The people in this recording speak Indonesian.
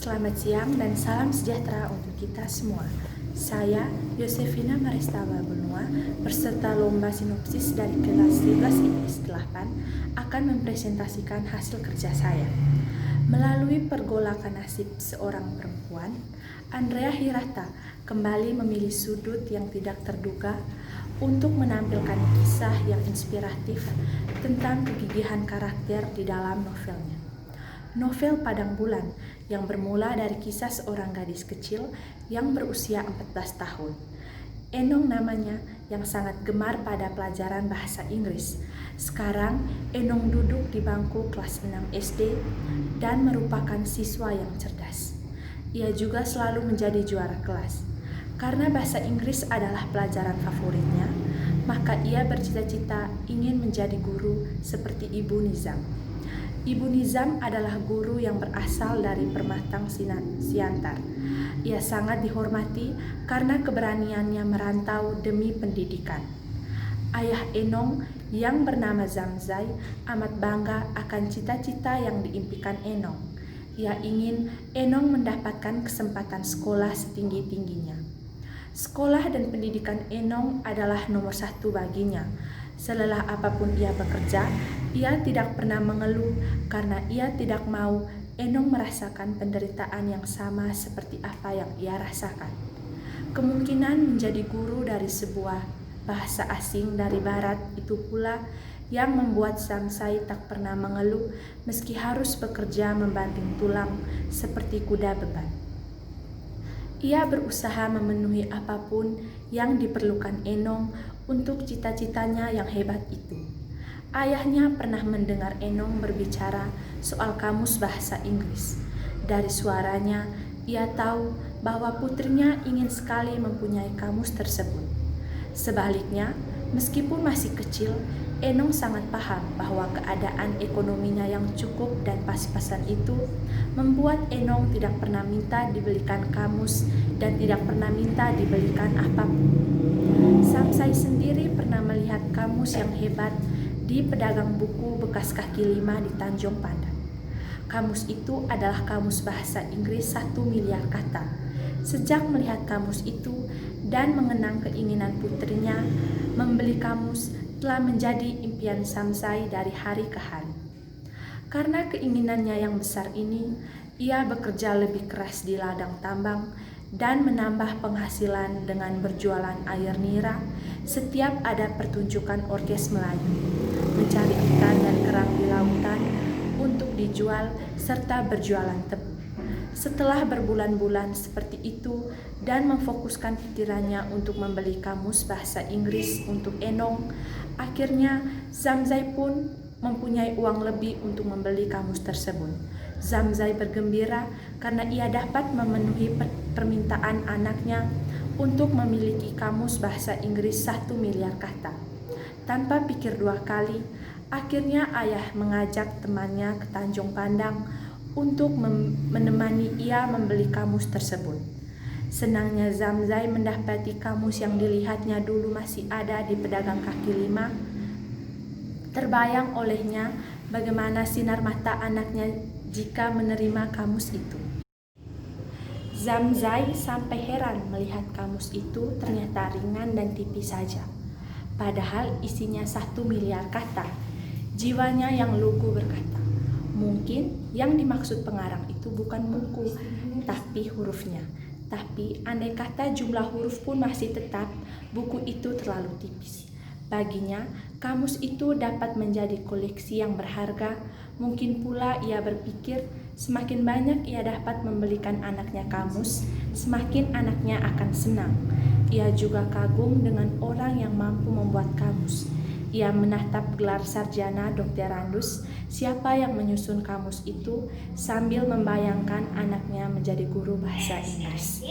Selamat siang dan salam sejahtera untuk kita semua. Saya, Yosefina Maristaba Benua, peserta lomba sinopsis dari kelas 11 IPS 8, akan mempresentasikan hasil kerja saya. Melalui pergolakan nasib seorang perempuan, Andrea Hirata kembali memilih sudut yang tidak terduga untuk menampilkan kisah yang inspiratif tentang kegigihan karakter di dalam novelnya. Novel Padang Bulan yang bermula dari kisah seorang gadis kecil yang berusia 14 tahun. Enong namanya, yang sangat gemar pada pelajaran bahasa Inggris. Sekarang Enong duduk di bangku kelas 6 SD dan merupakan siswa yang cerdas. Ia juga selalu menjadi juara kelas. Karena bahasa Inggris adalah pelajaran favoritnya, maka ia bercita-cita ingin menjadi guru seperti Ibu Nizam. Ibu Nizam adalah guru yang berasal dari Permatang Siantar. Ia sangat dihormati karena keberaniannya merantau demi pendidikan. Ayah Enong yang bernama Zamzai amat bangga akan cita-cita yang diimpikan Enong. Ia ingin Enong mendapatkan kesempatan sekolah setinggi-tingginya. Sekolah dan pendidikan Enong adalah nomor satu baginya. Selelah apapun ia bekerja, ia tidak pernah mengeluh karena ia tidak mau Enong merasakan penderitaan yang sama seperti apa yang ia rasakan. Kemungkinan menjadi guru dari sebuah bahasa asing dari barat itu pula yang membuat Zamzai tak pernah mengeluh meski harus bekerja membanting tulang seperti kuda beban. Ia berusaha memenuhi apapun yang diperlukan Enong untuk cita-citanya yang hebat itu. Ayahnya pernah mendengar Enong berbicara soal kamus bahasa Inggris. Dari suaranya, ia tahu bahwa putrinya ingin sekali mempunyai kamus tersebut. Sebaliknya, meskipun masih kecil, Enong sangat paham bahwa keadaan ekonominya yang cukup dan pas-pasan itu membuat Enong tidak pernah minta dibelikan kamus dan tidak pernah minta dibelikan apapun. Zamzai sendiri pernah melihat kamus yang hebat di pedagang buku bekas kaki lima di Tanjung Pandan. Kamus itu adalah kamus bahasa Inggris 1 miliar kata. Sejak melihat kamus itu dan mengenang keinginan putrinya membeli kamus telah menjadi impian Zamzai dari hari ke hari. Karena keinginannya yang besar ini, ia bekerja lebih keras di ladang tambang dan menambah penghasilan dengan berjualan air nira setiap ada pertunjukan orkes Melayu, mencari ikan dan kerang di lautan untuk dijual serta berjualan tebu. Setelah berbulan-bulan seperti itu dan memfokuskan pikirannya untuk membeli kamus bahasa Inggris untuk Enong, akhirnya Zamzai pun mempunyai uang lebih untuk membeli kamus tersebut. Zamzai bergembira karena ia dapat memenuhi permintaan anaknya untuk memiliki kamus bahasa Inggris 1 miliar kata. Tanpa pikir dua kali, akhirnya ayah mengajak temannya ke Tanjung Pandang untuk menemani ia membeli kamus tersebut. Senangnya Zamzai mendapati kamus yang dilihatnya dulu masih ada di pedagang kaki lima. Terbayang olehnya bagaimana sinar mata anaknya jika menerima kamus itu. Zamzai sampai heran melihat kamus itu ternyata ringan dan tipis saja. Padahal isinya 1 miliar kata. Jiwanya yang lugu berkata, mungkin yang dimaksud pengarang itu bukan buku, tapi hurufnya. Tapi andai kata jumlah huruf pun masih tetap, buku itu terlalu tipis. Baginya, kamus itu dapat menjadi koleksi yang berharga. Mungkin pula ia berpikir, semakin banyak ia dapat membelikan anaknya kamus, semakin anaknya akan senang. Ia juga kagum dengan orang yang mampu membuat kamus. Ia menatap gelar sarjana doktorandus, siapa yang menyusun kamus itu, sambil membayangkan anaknya menjadi guru bahasa Inggris.